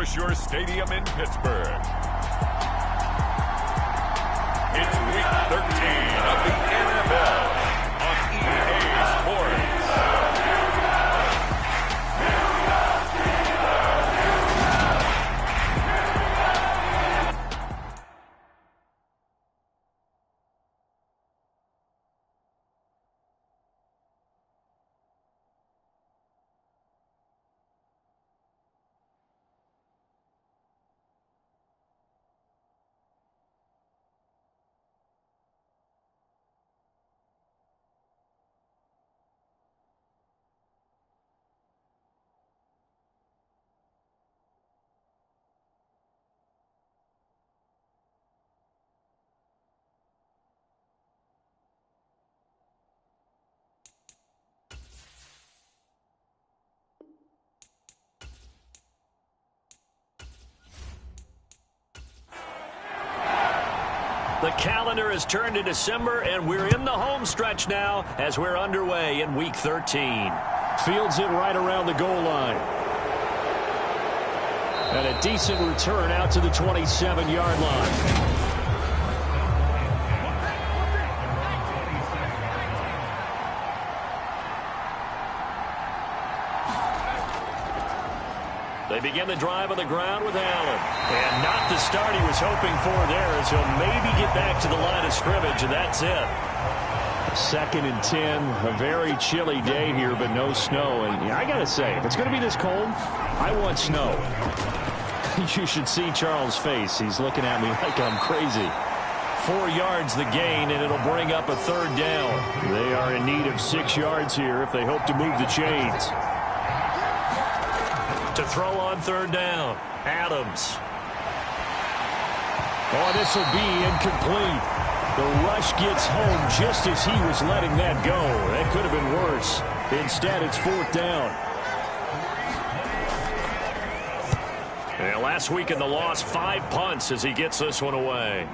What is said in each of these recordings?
Acrisure Stadium in Pittsburgh. It's Week 13 of the NFL on EA Sports. The calendar has turned to December, and we're in the home stretch now as we're underway in Week 13. Fields it right around the goal line. And a decent return out to the 27-yard line. They begin the drive on the ground with Allen. And not the start he was hoping for there, as he'll maybe get back to the line of scrimmage, and that's it. 2nd and 10, a very chilly day here, but no snow. And I got to say, if it's going to be this cold, I want snow. You should see Charles' face. He's looking at me like I'm crazy. 4 yards the gain, and it'll bring up a 3rd down. They are in need of 6 yards here if they hope to move the chains. To throw on 3rd down, Adams. Oh, this will be incomplete. The rush gets home just as he was letting that go. That could have been worse. Instead, it's 4th down. And last week in the loss, 5 punts as he gets this one away.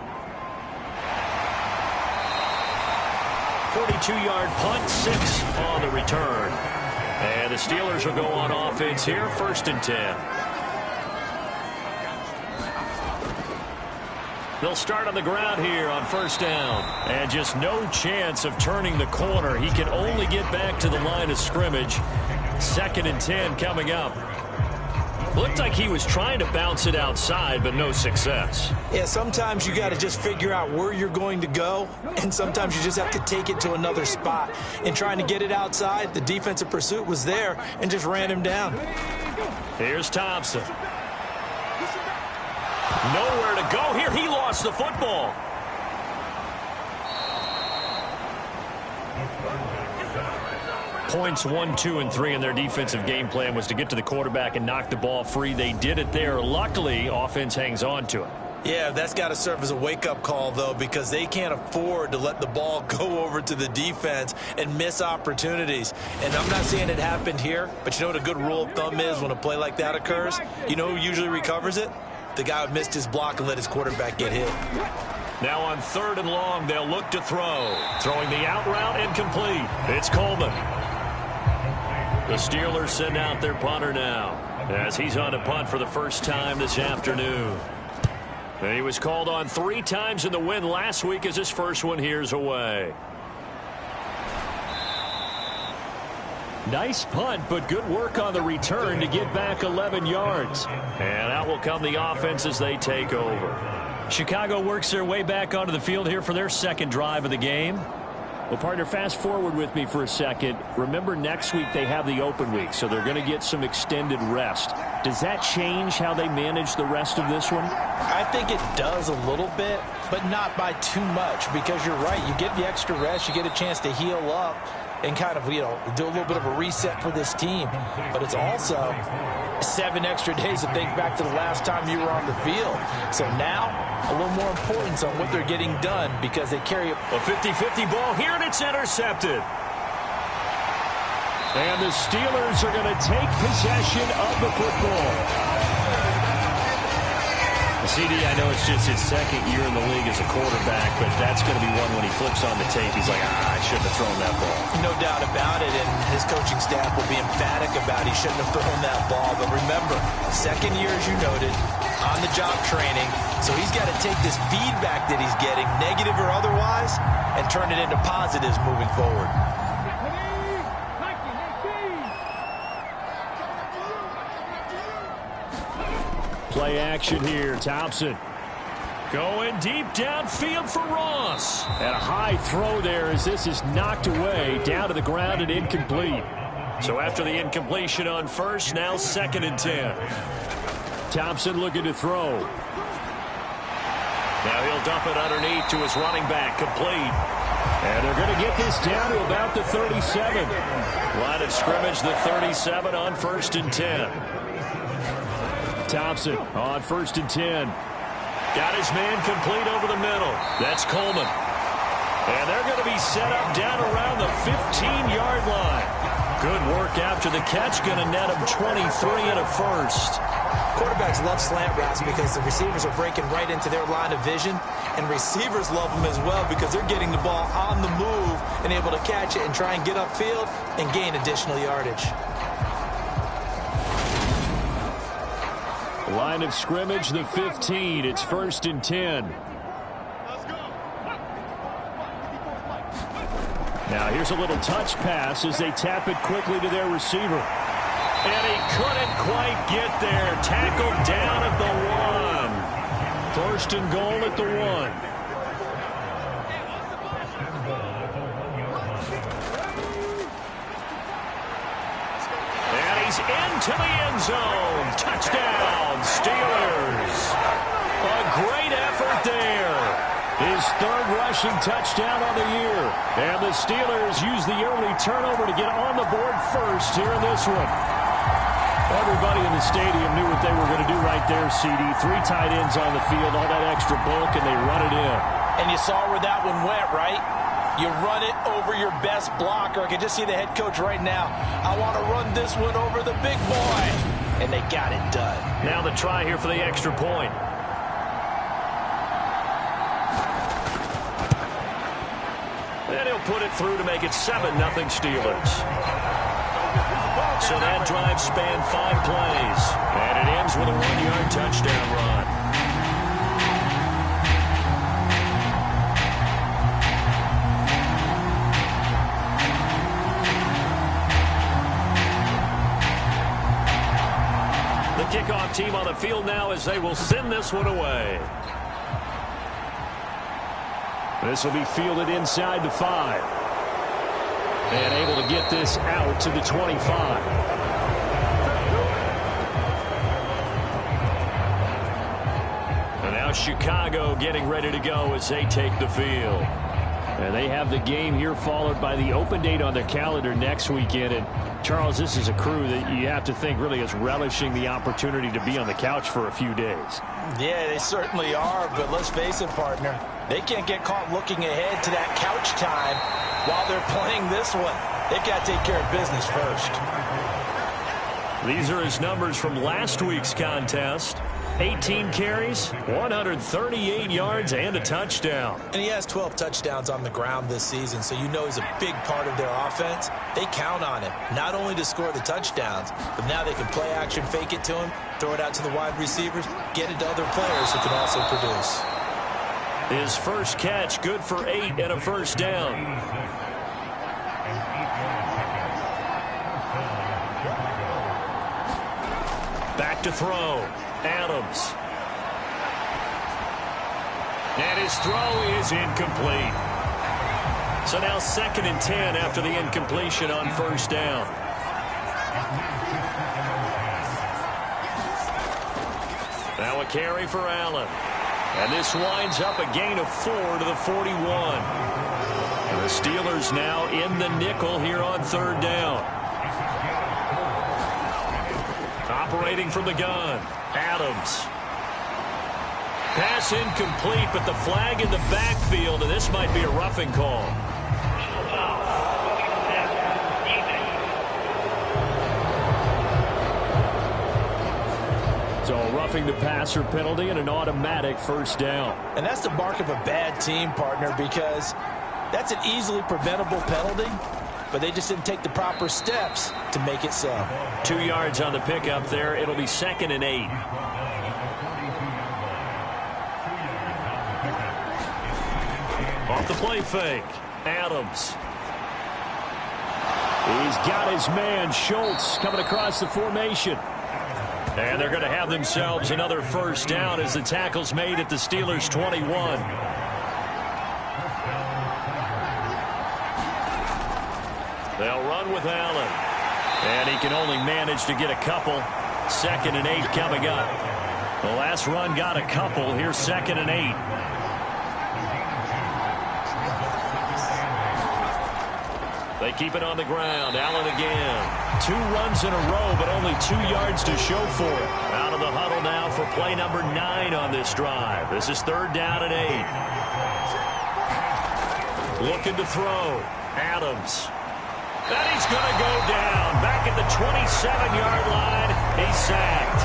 42-yard punt, 6 on the return. And the Steelers will go on offense here, 1st and 10. They'll start on the ground here on 1st down. And just no chance of turning the corner. He can only get back to the line of scrimmage. 2nd and 10 coming up. Looked like he was trying to bounce it outside, but no success. Yeah, sometimes you got to just figure out where you're going to go, and sometimes you just have to take it to another spot. And trying to get it outside, the defensive pursuit was there and just ran him down. Here's Thompson. Nowhere to go here. He lost the football. Points 1, 2, and 3 in their defensive game plan was to get to the quarterback and knock the ball free. They did it there. Luckily, offense hangs on to it. Yeah, that's got to serve as a wake-up call, though, because they can't afford to let the ball go over to the defense and miss opportunities. And I'm not saying it happened here, but you know what a good rule of thumb is when a play like that occurs? You know who usually recovers it? The guy who missed his block and let his quarterback get hit. Now on 3rd and long, they'll look to throw. Throwing the out route incomplete. It's Coleman. The Steelers send out their punter now as he's on a punt for the first time this afternoon. And he was called on 3 times in the win last week as his first one here's away. Nice punt, but good work on the return to get back 11 yards. And out will come the offense as they take over. Chicago works their way back onto the field here for their 2nd drive of the game. Well, partner, fast forward with me for a second. Remember, next week they have the open week, so they're going to get some extended rest. Does that change how they manage the rest of this one? I think it does a little bit, but not by too much, because you're right. You get the extra rest. You get a chance to heal up and kind of, you know, do a little bit of a reset for this team. But it's also 7 extra days to think back to the last time you were on the field. So now, a little more importance on what they're getting done because they carry a 50-50 ball here, and it's intercepted. And the Steelers are going to take possession of the football. CD, I know it's just his second year in the league as a quarterback, but that's going to be one when he flips on the tape, he's like, I shouldn't have thrown that ball. No doubt about it, and his coaching staff will be emphatic about he shouldn't have thrown that ball. But remember, second year, as you noted, on-the-job training, so he's got to take this feedback that he's getting, negative or otherwise, and turn it into positives moving forward. Play action here. Thompson going deep downfield for Ross. And a high throw there as this is knocked away, down to the ground and incomplete. So after the incompletion on first, now 2nd and 10. Thompson looking to throw. Now he'll dump it underneath to his running back, complete. And they're going to get this down to about the 37. Line of scrimmage, the 37 on 1st and 10. Thompson on 1st and 10. Got his man complete over the middle. That's Coleman. And they're going to be set up down around the 15-yard line. Good work after the catch. Going to net him 23 and a first. Quarterbacks love slant routes because the receivers are breaking right into their line of vision, and receivers love them as well because they're getting the ball on the move and able to catch it and try and get upfield and gain additional yardage. Line of scrimmage, the 15. It's 1st and 10. Now here's a little touch pass as they tap it quickly to their receiver. And he couldn't quite get there. Tackled down at the 1. 1st and goal at the 1. And he's into the end zone. Touchdown, Steelers. A great effort there. His 3rd rushing touchdown on the year. And the Steelers use the early turnover to get on the board first here in this one. Everybody in the stadium knew what they were going to do right there, CD. 3 tight ends on the field, all that extra bulk, and they run it in. And you saw where that one went, right? You run it over your best blocker. I can just see the head coach right now. I want to run this one over the big boy. And they got it done. Now the try here for the extra point. And he'll put it through to make it 7-0 Steelers. So that drive spanned 5 plays. And it ends with a 1-yard touchdown run. The kickoff team on the field now as they will send this one away. This will be fielded inside the 5. And able to get this out to the 25. And now Chicago getting ready to go as they take the field. And they have the game here followed by the open date on their calendar next weekend. And Charles, this is a crew that you have to think really is relishing the opportunity to be on the couch for a few days. Yeah, they certainly are, but let's face it, partner. They can't get caught looking ahead to that couch time while they're playing this one. They've got to take care of business first. These are his numbers from last week's contest. 18 carries, 138 yards, and a touchdown. And he has 12 touchdowns on the ground this season, so you know he's a big part of their offense. They count on him, not only to score the touchdowns, but now they can play action, fake it to him, throw it out to the wide receivers, get it to other players who can also produce. His first catch, good for 8 and a first down. Back to throw. Adams. And his throw is incomplete. So now 2nd and 10 after the incompletion on first down. Now a carry for Allen. And this winds up a gain of 4 to the 41. And the Steelers now in the nickel here on 3rd down. Operating from the gun. Adams. Pass incomplete, but the flag in the backfield, and this might be a roughing call. So a roughing the passer penalty and an automatic first down. And that's the mark of a bad team, partner, because that's an easily preventable penalty, but they just didn't take the proper steps to make it so. 2 yards on the pickup there. It'll be 2nd and 8. Off the play fake, Adams. He's got his man, Schultz, coming across the formation. And they're going to have themselves another first down as the tackle's made at the Steelers' 21. They'll run with Allen. And he can only manage to get a couple. 2nd and 8 coming up. The last run got a couple. Here's 2nd and 8. They keep it on the ground. Allen again. 2 runs in a row, but only 2 yards to show for it. Out of the huddle now for play number 9 on this drive. This is 3rd down and 8. Looking to throw. Adams. And he's going to go down. Back at the 27-yard line. He's sacked.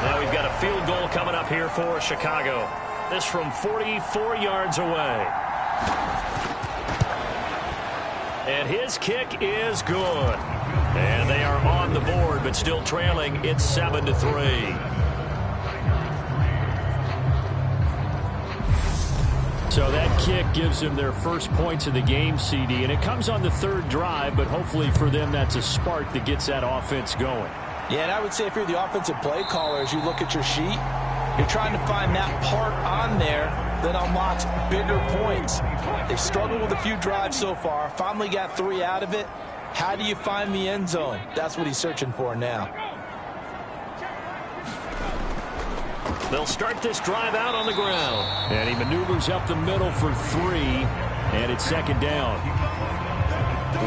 Now we've got a field goal coming up here for Chicago. This from 44 yards away. And his kick is good. And they are on the board, but still trailing. It's 7-3. So that kick gives them their first points of the game, CD. And it comes on the 3rd drive, but hopefully for them that's a spark that gets that offense going. Yeah, and I would say if you're the offensive play caller, as you look at your sheet, you're trying to find that part on there that unlocks bigger points. They've struggled with a few drives so far. Finally got 3 out of it. How do you find the end zone? That's what he's searching for now. They'll start this drive out on the ground. And he maneuvers up the middle for 3. And it's 2nd down.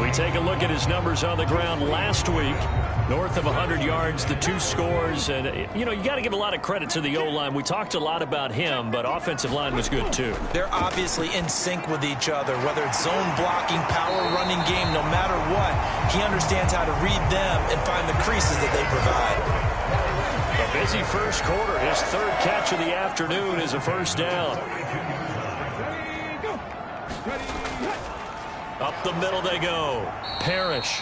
We take a look at his numbers on the ground last week. North of 100 yards, the 2 scores. And, you know, you got to give a lot of credit to the O-line. We talked a lot about him, but offensive line was good, too. They're obviously in sync with each other, whether it's zone blocking, power running game, no matter what. He understands how to read them and find the creases that they provide. A busy first quarter. His 3rd catch of the afternoon is a first down. Up the middle they go. Parrish.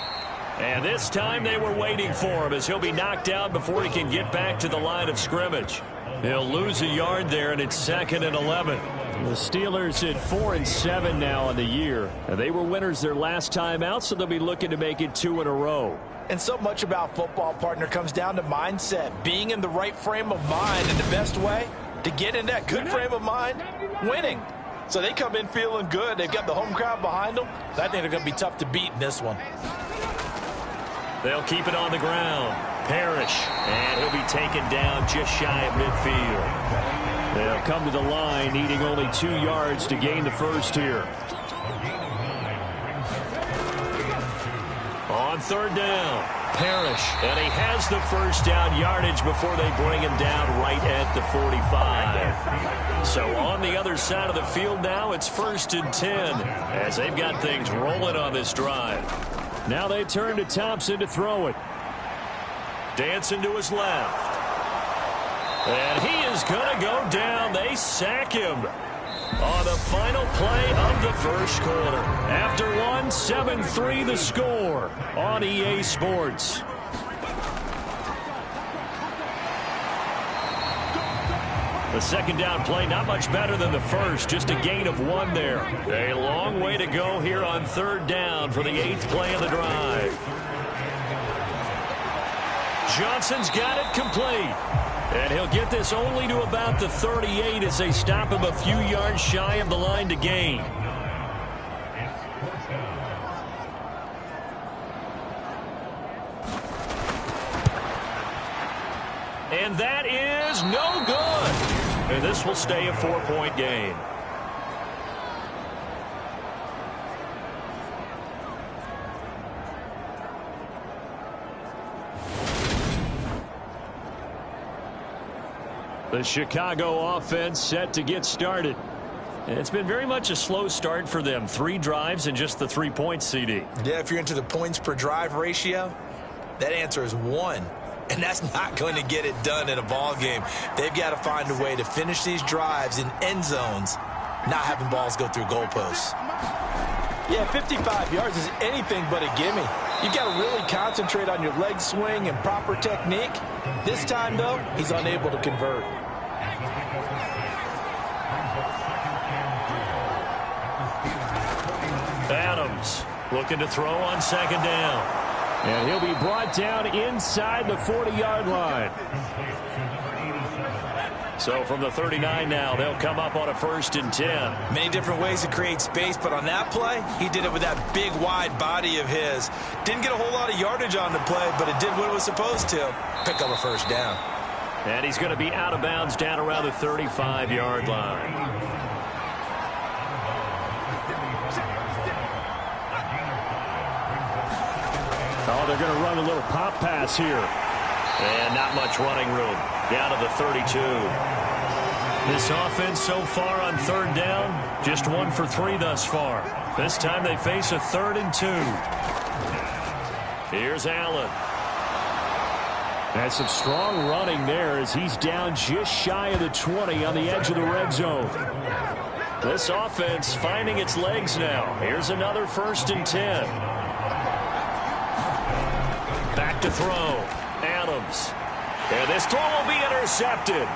And this time they were waiting for him as he'll be knocked out before he can get back to the line of scrimmage. He'll lose a yard there, and it's 2nd and 11. The Steelers at 4-7 now on the year. And they were winners their last time out, so they'll be looking to make it 2 in a row. And so much about football, partner, comes down to mindset, being in the right frame of mind. And the best way to get in that good frame of mind, winning. So they come in feeling good. They've got the home crowd behind them. I think they're going to be tough to beat in this one. They'll keep it on the ground. Parrish. And he'll be taken down just shy of midfield. They'll come to the line, needing only 2 yards to gain the first here. On 3rd down, Parrish. And he has the first down yardage before they bring him down right at the 45. So on the other side of the field now, it's 1st and 10 as they've got things rolling on this drive. Now they turn to Thompson to throw it. Dancing to his left. And he is going to go down. They sack him on the final play of the first quarter. After one, 7-3 the score on EA Sports. The 2nd down play, not much better than the first, just a gain of 1 there. A long way to go here on 3rd down for the 8th play of the drive. Johnson's got it complete. And he'll get this only to about the 38 as they stop him a few yards shy of the line to gain. And that is no good. And this will stay a 4-point game. The Chicago offense set to get started. And it's been very much a slow start for them. 3 drives and just the 3 points, CD. Yeah, if you're into the points per drive ratio, that answer is 1. and that's not going to get it done in a ball game. They've got to find a way to finish these drives in end zones, not having balls go through goalposts. Yeah, 55 yards is anything but a gimme. You've got to really concentrate on your leg swing and proper technique. This time, though, he's unable to convert. Adams looking to throw on second down. And he'll be brought down inside the 40-yard line. So from the 39 now, they'll come up on a 1st and 10. Many different ways to create space, but on that play, he did it with that big, wide body of his. Didn't get a whole lot of yardage on the play, but it did what it was supposed to. Pick up a 1st down. And he's going to be out of bounds down around the 35-yard line. Oh, they're going to run a little pop pass here. And not much running room. Down to the 32. This offense so far on 3rd down, just 1 for 3 thus far. This time they face a 3rd and 2. Here's Allen. That's some strong running there as he's down just shy of the 20 on the edge of the red zone. This offense finding its legs now. Here's another 1st and 10. Back to throw. Adams. And this throw will be intercepted.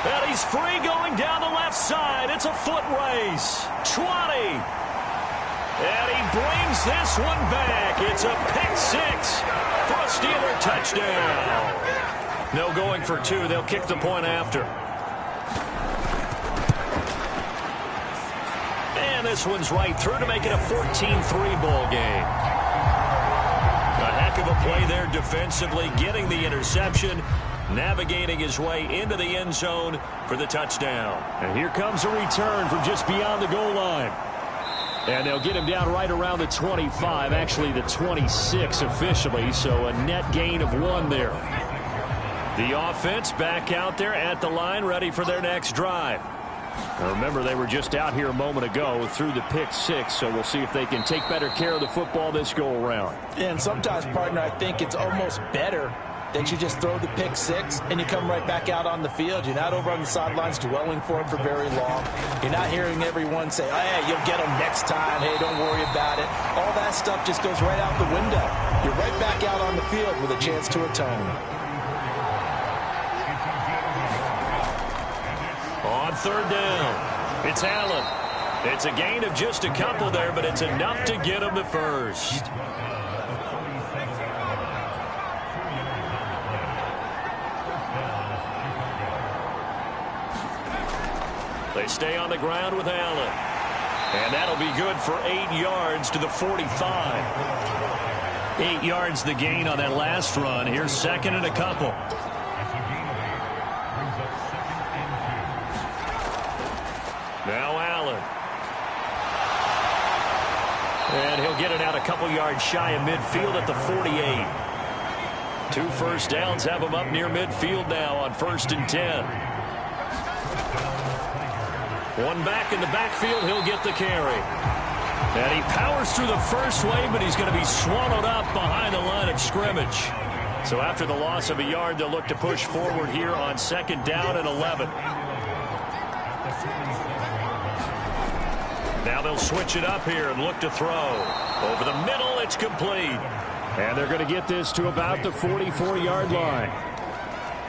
And he's free going down the left side. It's a foot race. 20. And he brings this one back. It's a pick 6 for a Steeler touchdown. No going for 2. They'll kick the point after. And this one's right through to make it a 14-3 ball game. A heck of a play there defensively, getting the interception, navigating his way into the end zone for the touchdown. And here comes a return from just beyond the goal line. And they'll get him down right around the 25, actually the 26 officially, so a net gain of 1 there. The offense back out there at the line, ready for their next drive. Now remember, they were just out here a moment ago through the pick 6, so we'll see if they can take better care of the football this go-around. And sometimes, partner, I think it's almost better that you just throw the pick 6 and you come right back out on the field. You're not over on the sidelines dwelling for it for very long. You're not hearing everyone say, oh, hey, you'll get them next time. Hey, don't worry about it. All that stuff just goes right out the window. You're right back out on the field with a chance to atone. On 3rd down, it's Allen. It's a gain of just a couple there, but it's enough to get him the 1st. They stay on the ground with Allen. And that'll be good for 8 yards to the 45. 8 yards the gain on that last run. Here's 2nd and a couple. Now Allen. And he'll get it out a couple yards shy of midfield at the 48. 2 first downs have him up near midfield now on 1st and 10. 1 back in the backfield, he'll get the carry. And he powers through the first wave, but he's going to be swallowed up behind the line of scrimmage. So after the loss of a yard, they'll look to push forward here on 2nd down and 11. Now they'll switch it up here and look to throw. Over the middle, it's complete. And they're going to get this to about the 44-yard line.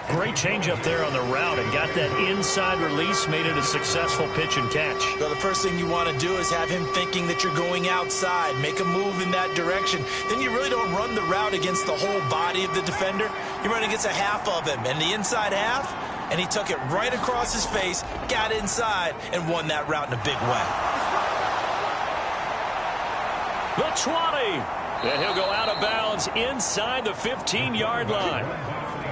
Great change up there on the route and got that inside release, made it a successful pitch and catch. So the first thing you want to do is have him thinking that you're going outside, make a move in that direction. Then you really don't run the route against the whole body of the defender. You run against a half of him, and the inside half, and he took it right across his face, got inside, and won that route in a big way. The 20. And he'll go out of bounds inside the 15-yard line.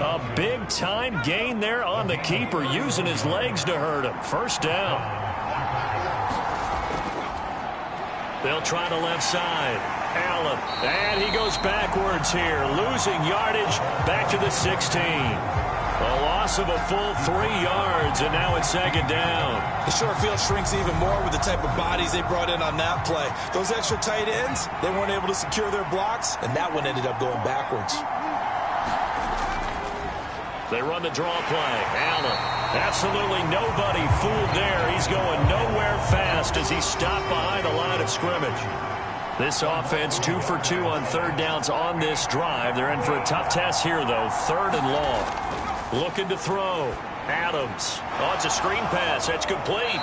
A big-time gain there on the keeper, using his legs to hurt him. 1st down. They'll try the left side. Allen. And he goes backwards here, losing yardage back to the 16. A loss of a full 3 yards, and now it's 2nd down. The short field shrinks even more with the type of bodies they brought in on that play. Those extra tight ends, they weren't able to secure their blocks, and that one ended up going backwards. They run the draw play. Allen. Absolutely nobody fooled there. He's going nowhere fast as he's stopped behind the line of scrimmage. This offense 2 for 2 on third downs on this drive. They're in for a tough test here, though. 3rd and long. Looking to throw. Adams. Oh, it's a screen pass. That's complete.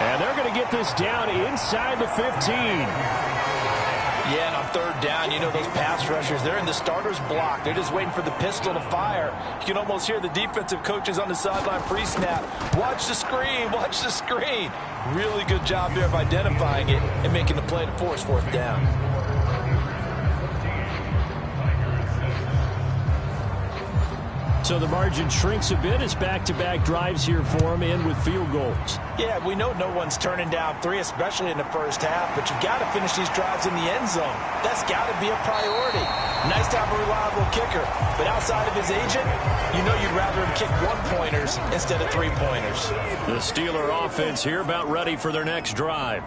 And they're going to get this down inside the 15. Yeah, and on 3rd down, you know those pass rushers, they're in the starter's block. They're just waiting for the pistol to fire. You can almost hear the defensive coaches on the sideline pre-snap. Watch the screen, watch the screen. Really good job there of identifying it and making the play to force 4th down. So the margin shrinks a bit as back-to-back drives here for him, in with field goals. Yeah, we know no one's turning down 3, especially in the first half, but you've got to finish these drives in the end zone. That's got to be a priority. Nice to have a reliable kicker, but outside of his agent, you know you'd rather him kick 1-pointers instead of 3-pointers. The Steeler offense here about ready for their next drive.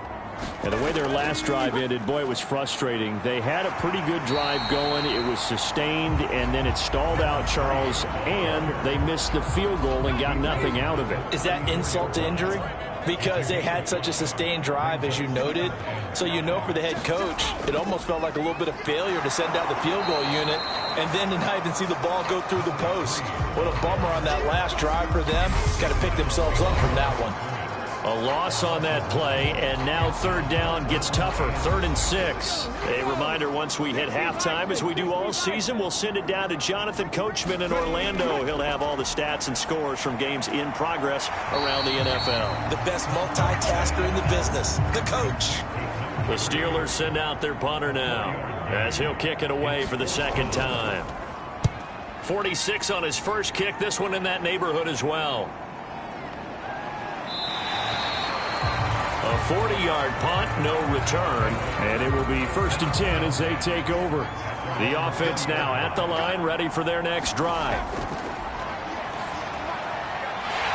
And the way their last drive ended, boy, it was frustrating. They had a pretty good drive going. It was sustained, and then it stalled out, Charles, and they missed the field goal and got nothing out of it. Is that insult to injury? Because they had such a sustained drive, as you noted. So you know for the head coach, it almost felt like a little bit of failure to send out the field goal unit and then to not even see the ball go through the post. What a bummer on that last drive for them. Got to pick themselves up from that one. A loss on that play, and now 3rd down gets tougher. 3rd and 6. A reminder, once we hit halftime, as we do all season, we'll send it down to Jonathan Coachman in Orlando. He'll have all the stats and scores from games in progress around the NFL. The best multitasker in the business, the coach. The Steelers send out their punter now, as he'll kick it away for the 2nd time. 46 on his first kick, this one in that neighborhood as well. A 40-yard punt, no return. And it will be 1st and 10 as they take over. The offense now at the line, ready for their next drive.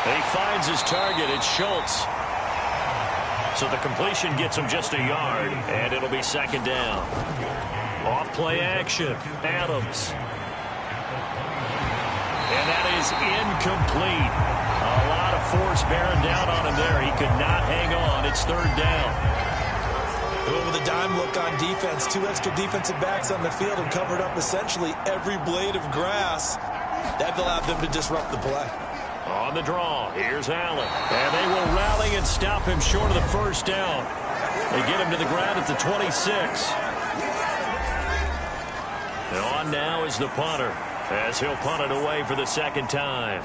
He finds his target. It's Schultz. So the completion gets him just a yard, and it'll be 2nd down. Off play action. Adams. And that is incomplete. A lot of force bearing down on him there. He could not hang on. It's 3rd down. With a dime look on defense, 2 extra defensive backs on the field and covered up essentially every blade of grass. That allowed them to disrupt the play. On the draw, here's Allen. And they will rally and stop him short of the 1st down. They get him to the ground at the 26. And on now is the punter, as he'll punt it away for the 2nd time.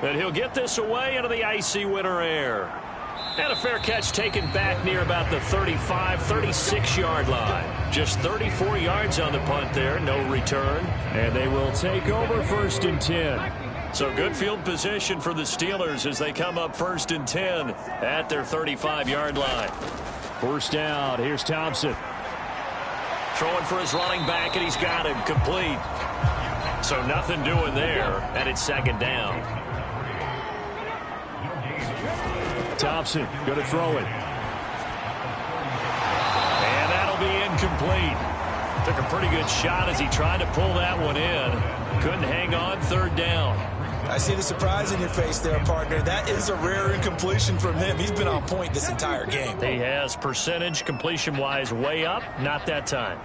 And he'll get this away into the icy winter air. And a fair catch taken back near about the 35, 36-yard line. Just 34 yards on the punt there, no return. And they will take over 1st and 10. So good field position for the Steelers as they come up 1st and 10 at their 35-yard line. 1st down, here's Thompson. Throwing for his running back, and he's got him complete. So nothing doing there, and it's 2nd down. Thompson going to throw it. And that'll be incomplete. Took a pretty good shot as he tried to pull that one in. Couldn't hang on. 3rd down. I see the surprise in your face there, partner. That is a rare incompletion from him. He's been on point this entire game. He has percentage completion-wise way up. Not that time.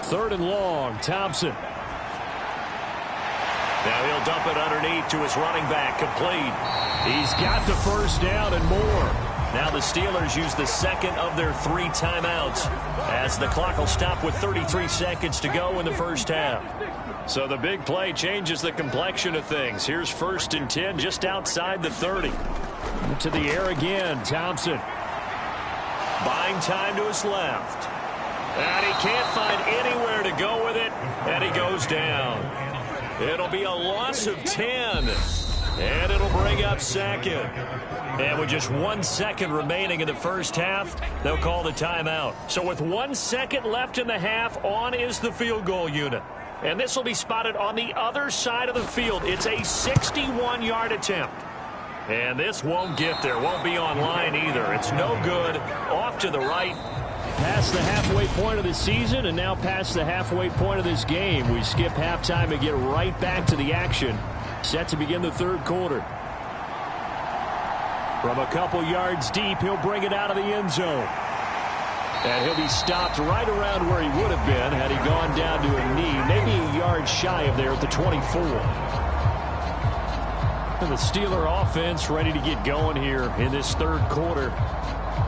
3rd and long. Thompson. Now he'll dump it underneath to his running back, complete. He's got the 1st down and more. Now the Steelers use the 2nd of their 3 timeouts as the clock will stop with 33 seconds to go in the 1st half. So the big play changes the complexion of things. Here's 1st and 10 just outside the 30. To the air again, Thompson. Buying time to his left. And he can't find anywhere to go with it, and he goes down. It'll be a loss of 10, and it'll bring up 2nd. And with just 1 second remaining in the 1st half, they'll call the timeout. So with 1 second left in the half, on is the field goal unit. And this will be spotted on the other side of the field. It's a 61-yard attempt. And this won't get there, won't be on line either. It's no good, off to the right, Past the halfway point of the season and now past the halfway point of this game. We skip halftime and get right back to the action. Set to begin the third quarter. From a couple yards deep, he'll bring it out of the end zone. And he'll be stopped right around where he would have been had he gone down to a knee, maybe a yard shy of there at the 24. And the Steeler offense ready to get going here in this third quarter.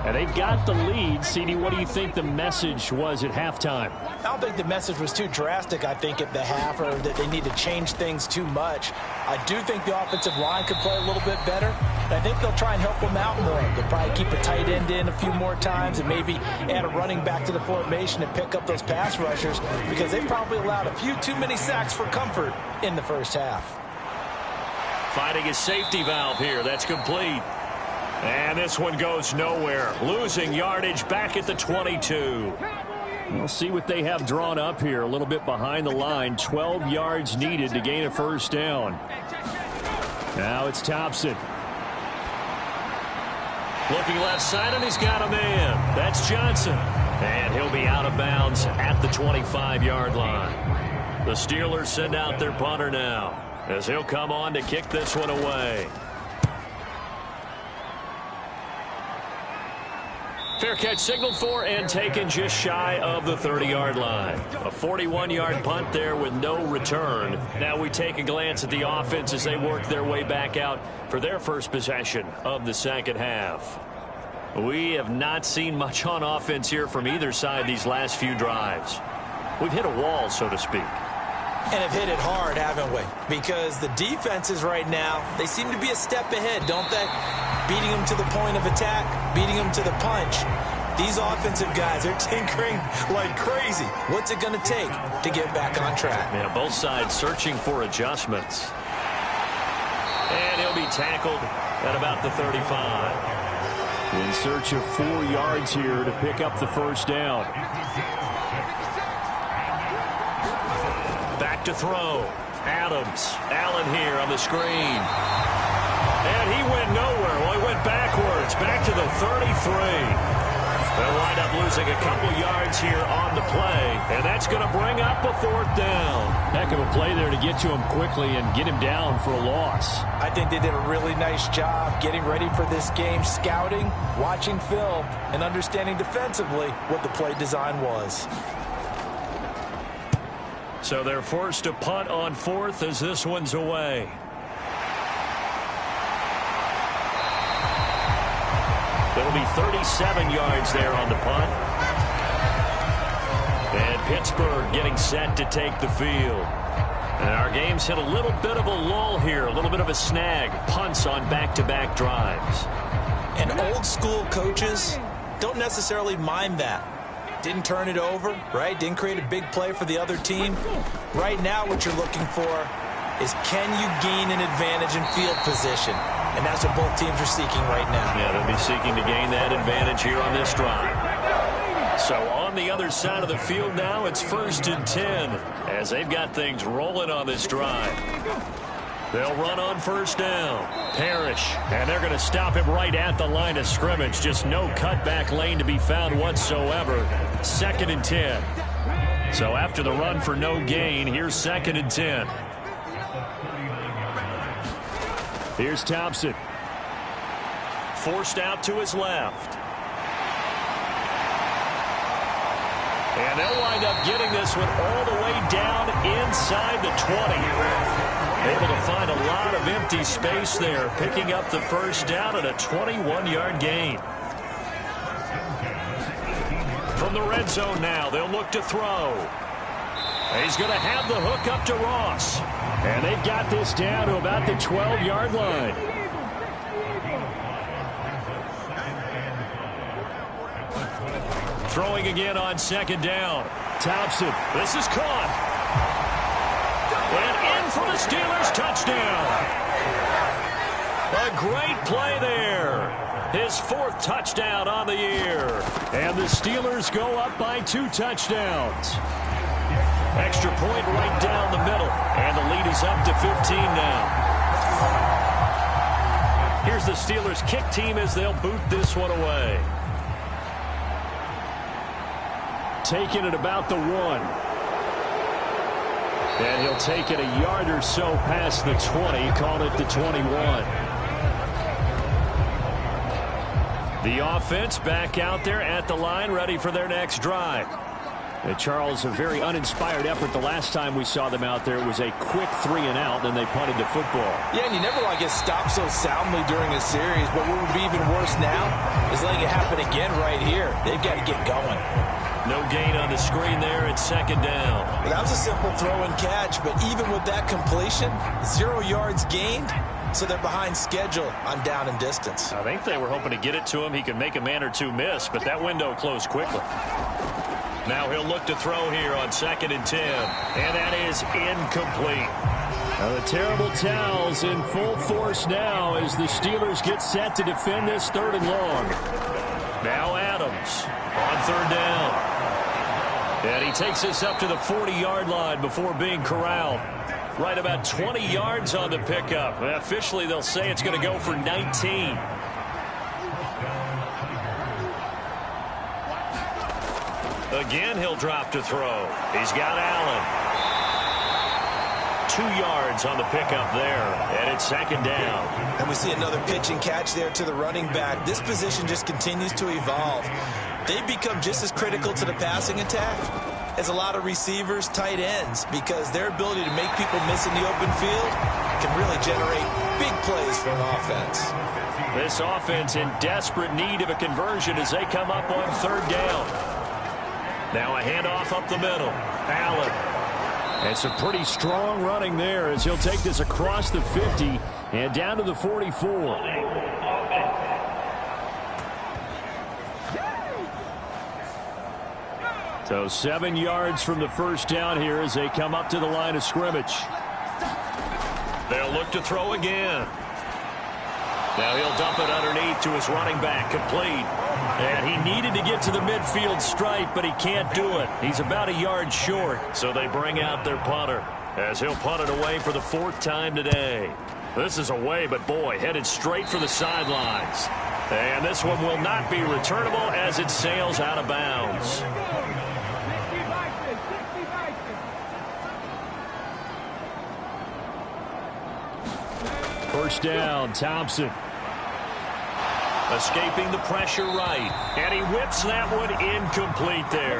And they've got the lead. CD, what do you think the message was at halftime? I don't think the message was too drastic, I think, at the half, or that they need to change things too much. I do think the offensive line could play a little bit better. And I think they'll try and help them out more. They'll probably keep a tight end in a few more times and maybe add a running back to the formation and pick up those pass rushers, because they probably allowed a few too many sacks for comfort in the first half. Finding a safety valve here. That's complete. And this one goes nowhere. Losing yardage back at the 22. We'll see what they have drawn up here. A little bit behind the line. 12 yards needed to gain a first down. Now it's Thompson. Looking left side, and he's got a man. That's Johnson. And he'll be out of bounds at the 25-yard line. The Steelers send out their punter now, as he'll come on to kick this one away. Fair catch signaled for and taken just shy of the 30-yard line. A 41-yard punt there with no return. Now we take a glance at the offense as they work their way back out for their first possession of the second half. We have not seen much on offense here from either side these last few drives. We've hit a wall, so to speak. And have hit it hard, haven't we? Because the defenses right now, they seem to be a step ahead, don't they? Beating them to the point of attack, beating them to the punch. These offensive guys are tinkering like crazy. What's it going to take to get back on track? Yeah, both sides searching for adjustments. And he'll be tackled at about the 35. In search of 4 yards here to pick up the first down. Back to throw. Adams. Allen here on the screen. And he went nowhere. Well, he went backwards. Back to the 33. They'll wind up losing a couple yards here on the play. And that's going to bring up a fourth down. Heck of a play there to get to him quickly and get him down for a loss. I think they did a really nice job getting ready for this game, scouting, watching film, and understanding defensively what the play design was. So they're forced to punt on fourth as this one's away. There'll be 37 yards there on the punt. And Pittsburgh getting set to take the field. And our game's hit a little bit of a lull here, a little bit of a snag. Punts on back-to-back drives. And old-school coaches don't necessarily mind that. Didn't turn it over, right? Didn't create a big play for the other team. Right now what you're looking for is, can you gain an advantage in field position? And that's what both teams are seeking right now. Yeah, they'll be seeking to gain that advantage here on this drive. So on the other side of the field now, it's 1st and 10 as they've got things rolling on this drive. They'll run on first down. Parrish, and they're going to stop him right at the line of scrimmage. Just no cutback lane to be found whatsoever. 2nd and 10. So after the run for no gain, here's 2nd and 10. Here's Thompson. Forced out to his left. And they'll wind up getting this one all the way down inside the 20. Able to find a lot of empty space there, picking up the first down at a 21-yard gain. From the red zone now, they'll look to throw. He's going to have the hook up to Ross. And they've got this down to about the 12-yard line. Throwing again on 2nd down. Thompson. This is caught. And in for the Steelers, touchdown. A great play there. His 4th touchdown on the year. And the Steelers go up by 2 touchdowns. Extra point right down the middle. And the lead is up to 15 now. Here's the Steelers kick team as they'll boot this one away. taken at about the 1. And he'll take it a yard or so past the 20, call it the 21. The offense back out there at the line, ready for their next drive. Charles, a very uninspired effort the last time we saw them out there. It was a quick 3 and out, and they punted the football. Yeah, and you never want to get stopped so soundly during a series, but what would be even worse now is letting it happen again right here. They've got to get going. No gain on the screen there at 2nd down. Well, that was a simple throw and catch, but even with that completion, 0 yards gained, so they're behind schedule on down and distance. I think they were hoping to get it to him. He could make a man or two miss, but that window closed quickly. Now he'll look to throw here on 2nd and 10, and that is incomplete. Now the terrible towels in full force now as the Steelers get set to defend this 3rd and long. Now Adams on 3rd down. And he takes us up to the 40-yard line before being corralled. Right about 20 yards on the pickup. Officially, they'll say it's going to go for 19. Again, he'll drop to throw. He's got Allen. 2 yards on the pickup there, and it's 2nd down. And we see another pitch and catch there to the running back. This position just continues to evolve. They've become just as critical to the passing attack as a lot of receivers, tight ends, because their ability to make people miss in the open field can really generate big plays for an offense. This offense in desperate need of a conversion as they come up on 3rd down. Now a handoff up the middle. Allen. And some pretty strong running there as he'll take this across the 50 and down to the 44. So 7 yards from the first down here as they come up to the line of scrimmage. They'll look to throw again. Now he'll dump it underneath to his running back, complete. And he needed to get to the midfield stripe, but he can't do it. He's about a yard short. So they bring out their punter as he'll punt it away for the 4th time today. This is away, but boy, headed straight for the sidelines. And this one will not be returnable as it sails out of bounds. First down, Thompson. Escaping the pressure right. And he whips that one incomplete there.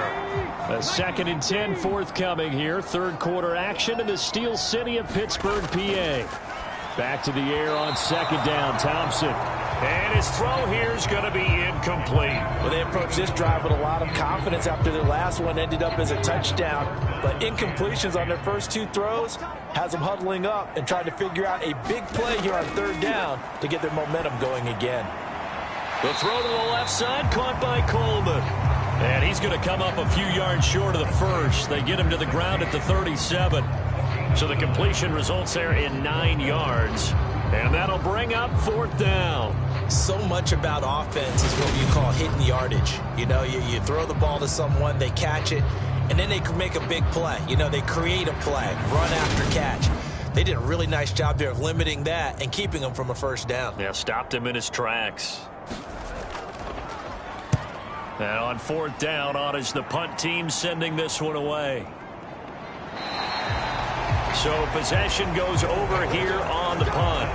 A 2nd and 10 forthcoming here. 3rd quarter action in the Steel City of Pittsburgh, PA. Back to the air on 2nd down, Thompson. And his throw here is going to be incomplete. Well, they approached this drive with a lot of confidence after their last one ended up as a touchdown. But incompletions on their first 2 throws has them huddling up and trying to figure out a big play here on 3rd down to get their momentum going again. The throw to the left side, caught by Coleman. And he's going to come up a few yards short of the first. They get him to the ground at the 37. So the completion results there in 9 yards. And that'll bring up 4th down. So much about offense is what you call hitting yardage. You know, you throw the ball to someone, they catch it, and then they can make a big play. You know, they create a play, run after catch. They did a really nice job there of limiting that and keeping him from a first down. Yeah, stopped him in his tracks. And on 4th down, on is the punt team sending this one away. So possession goes over here on the punt.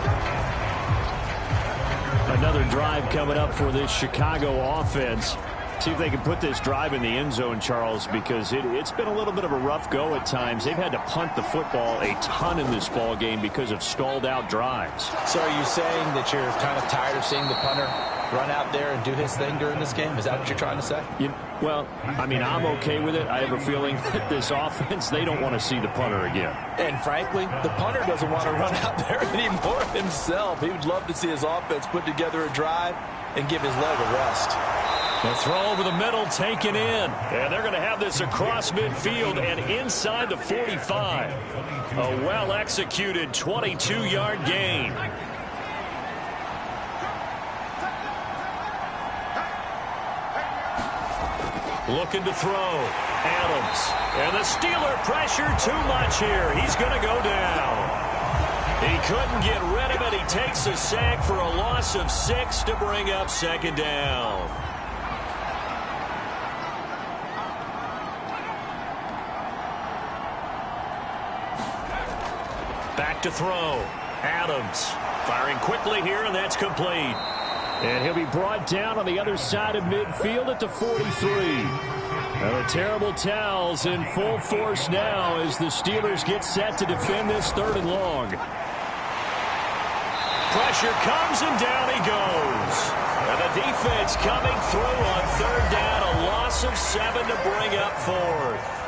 Another drive coming up for this Chicago offense. See if they can put this drive in the end zone, Charles, because it's been a little bit of a rough go at times. They've had to punt the football a ton in this ball game because of stalled out drives. So are you saying that you're kind of tired of seeing the punter run out there and do his thing during this game? Is that what you're trying to say? Well, I mean, I'm okay with it. I have a feeling that this offense, they don't want to see the punter again. And frankly, the punter doesn't want to run out there anymore himself. He would love to see his offense put together a drive and give his leg a rest. The throw over the middle taken in. And they're going to have this across midfield and inside the 45. A well-executed 22-yard gain. Looking to throw. Adams. And the Steeler pressure too much here. He's going to go down. He couldn't get rid of it. He takes a sack for a loss of 6 to bring up 2nd down. Back to throw. Adams firing quickly here, and that's complete. And he'll be brought down on the other side of midfield at the 43. Now the terrible towels in full force now as the Steelers get set to defend this 3rd and long. Pressure comes, and down he goes. And the defense coming through on 3rd down. A loss of 7 to bring up 4th.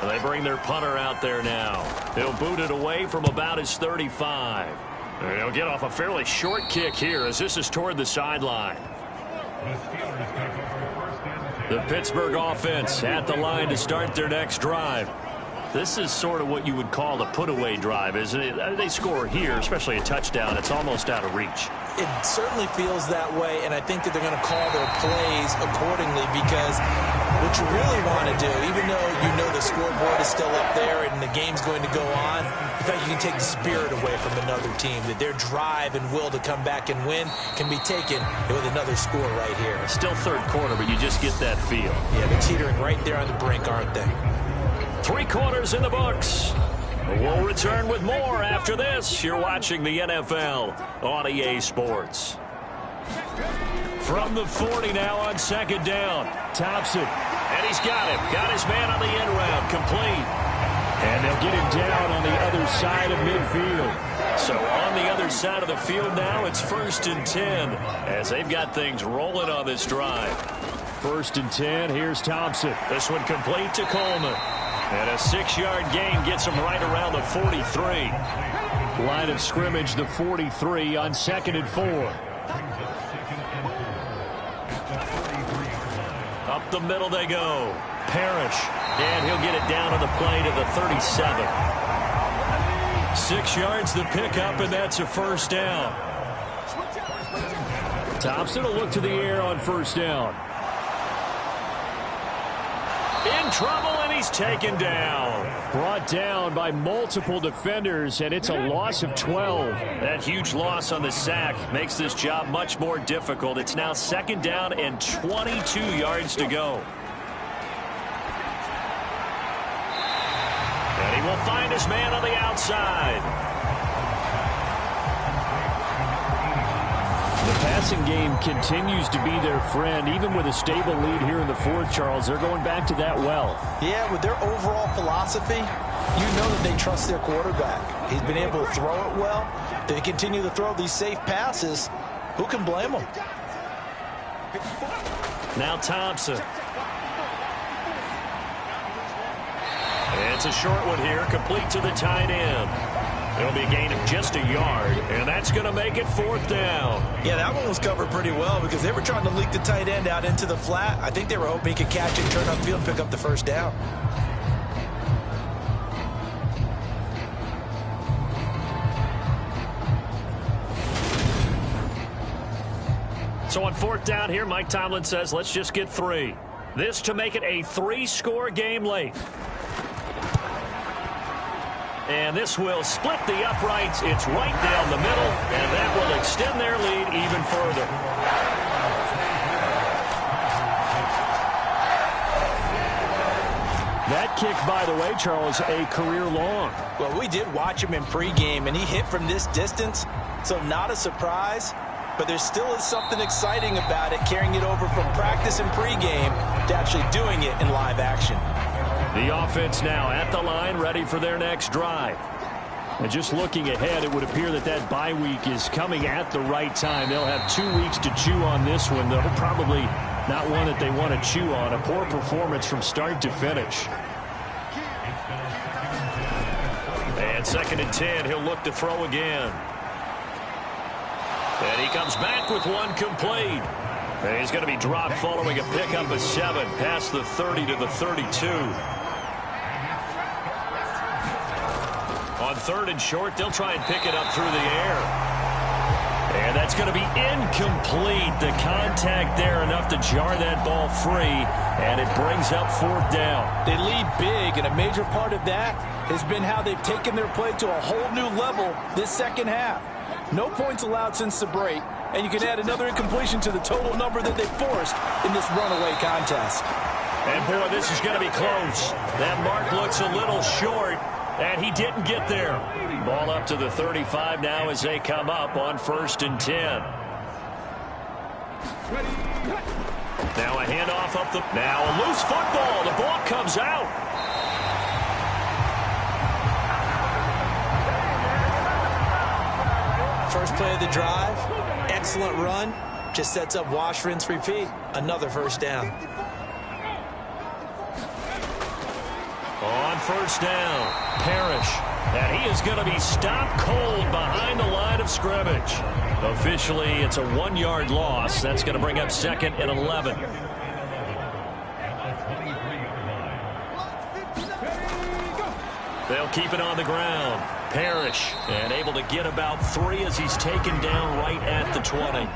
And they bring their punter out there now. He'll boot it away from about his 35. And he'll get off a fairly short kick here as this is toward the sideline. The Pittsburgh offense at the line to start their next drive. This is sort of what you would call a put-away drive, isn't it? They score here, especially a touchdown. It's almost out of reach. It certainly feels that way, and I think that they're going to call their plays accordingly because what you really want to do, even though you know the scoreboard is still up there and the game's going to go on, in fact, you can take the spirit away from another team, that their drive and will to come back and win can be taken with another score right here. Still 3rd quarter, but you just get that feel. Yeah, they're teetering right there on the brink, aren't they? 3 quarters in the books. We'll return with more after this. You're watching the NFL on EA Sports. From the 40 now on 2nd down. Thompson. And he's got him. Got his man on the end round. Complete. And they'll get him down on the other side of midfield. So on the other side of the field now, it's 1st and 10 as they've got things rolling on this drive. 1st and 10. Here's Thompson. This one complete to Coleman. And a 6-yard gain gets him right around the 43. Line of scrimmage, the 43 on 2nd and 4. Up the middle they go. Parrish. And he'll get it down on the play to the 37. 6 yards the pickup, and that's a 1st down. Thompson will look to the air on 1st down. In trouble, and he's taken down. Brought down by multiple defenders, and it's a loss of 12. That huge loss on the sack makes this job much more difficult. It's now 2nd down and 22 yards to go. And he will find his man on the outside. The passing game continues to be their friend. Even with a stable lead here in the 4th, Charles, they're going back to that well. Yeah, with their overall philosophy, you know that they trust their quarterback. He's been able to throw it well. They continue to throw these safe passes. Who can blame them? Now Thompson. It's a short one here, complete to the tight end. It'll be a gain of just a yard, and that's going to make it 4th down. Yeah, that one was covered pretty well because they were trying to leak the tight end out into the flat. I think they were hoping he could catch it, turn upfield, pick up the 1st down. So on 4th down here, Mike Tomlin says, let's just get 3. This to make it a 3-score game late. And this will split the uprights. It's right down the middle, and that will extend their lead even further. That kick, by the way, Charles, a career long. Well, we did watch him in pregame, and he hit from this distance, so not a surprise. But there still is something exciting about it, carrying it over from practice and pregame to actually doing it in live action. The offense now at the line, ready for their next drive. And just looking ahead, it would appear that that bye week is coming at the right time. They'll have 2 weeks to chew on this one, though probably not one that they want to chew on. A poor performance from start to finish. And 2nd and 10, he'll look to throw again. And he comes back with one complete. And he's going to be dropped following a pickup of 7 past the 30 to the 32. On 3rd and short, they'll try and pick it up through the air. And that's going to be incomplete. The contact there enough to jar that ball free, and it brings up 4th down. They lead big, and a major part of that has been how they've taken their play to a whole new level this second half. No points allowed since the break, and you can add another incompletion to the total number that they forced in this runaway contest. And, boy, this is going to be close. That mark looks a little short. And he didn't get there. Ball up to the 35 now as they come up on 1st and 10. Now a handoff up the... Now a loose football. The ball comes out. First play of the drive. Excellent run. Just sets up wash, rinse, repeat. Another first down. On 1st down, Parrish. And he is going to be stopped cold behind the line of scrimmage. Officially, it's a 1-yard loss. That's going to bring up 2nd and 11. They'll keep it on the ground. Parrish, and able to get about 3 as he's taken down right at the 20.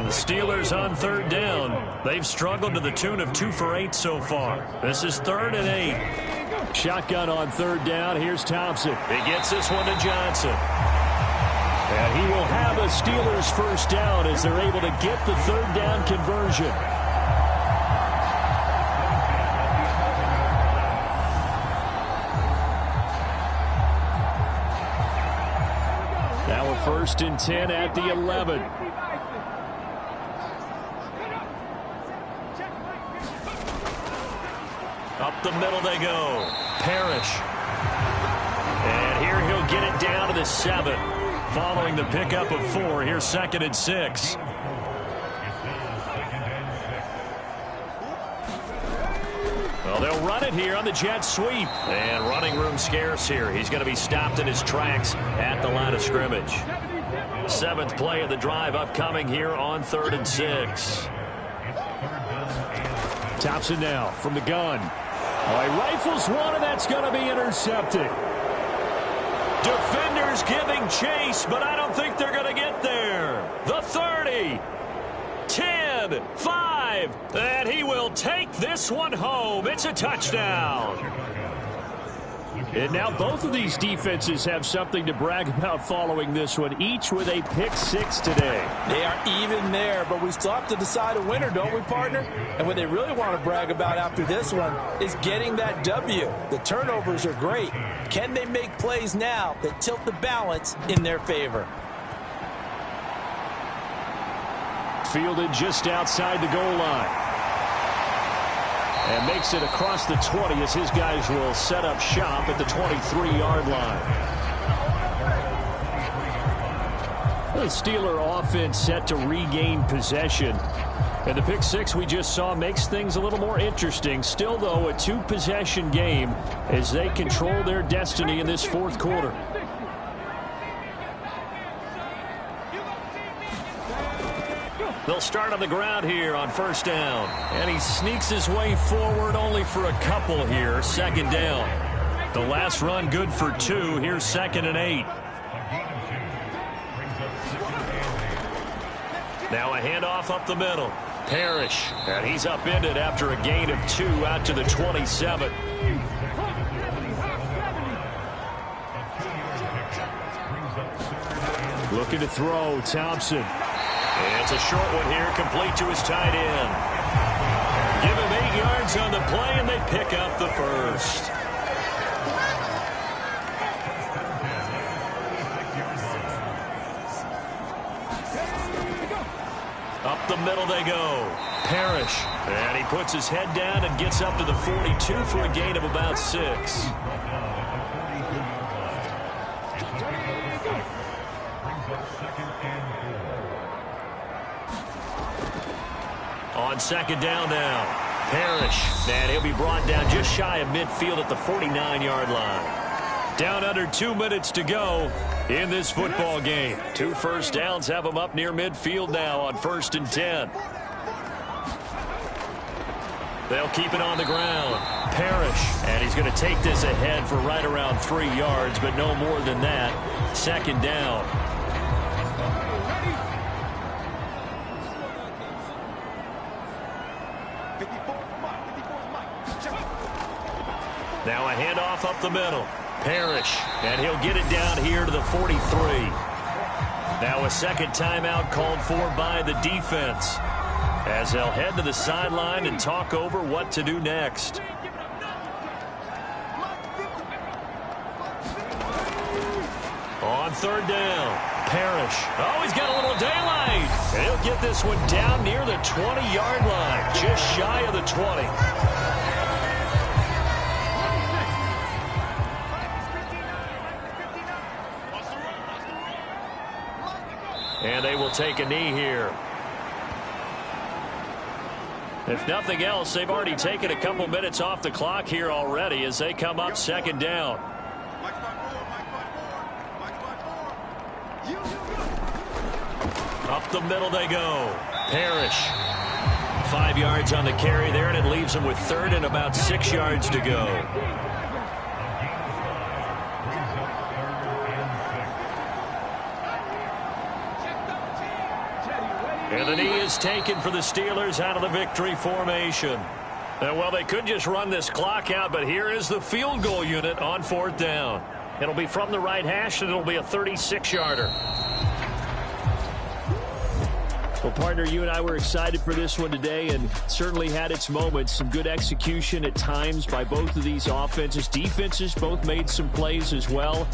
The Steelers on 3rd down. They've struggled to the tune of 2 for 8 so far. This is 3rd and 8. Shotgun on 3rd down. Here's Thompson. He gets this one to Johnson. And he will have a Steelers first down as they're able to get the 3rd down conversion. Now a 1st and 10 at the 11. Up the middle they go. Parrish. And here he'll get it down to the 7. Following the pickup of 4, here's 2nd and 6. Well, they'll run it here on the jet sweep. And running room scarce here. He's going to be stopped in his tracks at the line of scrimmage. 7th play of the drive upcoming here on 3rd and 6. Thompson now from the gun. He rifles one, and that's going to be intercepted. Defenders giving chase, but I don't think they're going to get there. The 30, 10, 5, and he will take this one home. It's a touchdown. And now both of these defenses have something to brag about following this one, each with a pick 6 today. They are even there, but we still have to decide a winner, don't we, partner? And what they really want to brag about after this one is getting that W. The turnovers are great. Can they make plays now that tilt the balance in their favor? Fielded just outside the goal line. And makes it across the 20 as his guys will set up shop at the 23-yard line. The Steeler offense set to regain possession. And the pick 6 we just saw makes things a little more interesting. Still, though, a 2-possession game as they control their destiny in this 4th quarter. They'll start on the ground here on 1st down. And he sneaks his way forward only for a couple here. 2nd down. The last run good for 2. Here's 2nd and 8. Now a handoff up the middle. Parrish. And he's upended after a gain of 2 out to the 27. Looking to throw, Thompson. It's a short one here, complete to his tight end. Give him 8 yards on the play, and they pick up the first. Up the middle they go. Parrish. And he puts his head down and gets up to the 42 for a gain of about 6. On 2nd down now. Parrish. And he'll be brought down just shy of midfield at the 49-yard line. Down under 2 minutes to go in this football game. 2 first downs have them up near midfield now on 1st and 10. They'll keep it on the ground. Parrish. And he's going to take this ahead for right around 3 yards, but no more than that. 2nd down. Now a handoff up the middle. Parrish, and he'll get it down here to the 43. Now a second timeout called for by the defense as they'll head to the sideline and talk over what to do next. On third down, Parrish. Oh, he's got a little daylight. And he'll get this one down near the 20-yard line, just shy of the 20. And they will take a knee here. If nothing else, they've already taken a couple minutes off the clock here already as they come up second down. Up the middle they go. Parrish. 5 yards on the carry there, and it leaves them with third and about 6 yards to go. And the knee is taken for the Steelers out of the victory formation. And well, they could just run this clock out, but here is the field goal unit on fourth down. It'll be from the right hash, and it'll be a 36-yarder. Well, partner, you and I were excited for this one today and certainly had its moments. Some good execution at times by both of these offenses. Defenses both made some plays as well.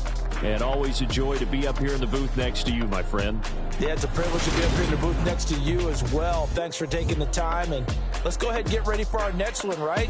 And always a joy to be up here in the booth next to you, my friend. Yeah, it's a privilege to be up here in the booth next to you as well. Thanks for taking the time. And let's go ahead and get ready for our next one, right?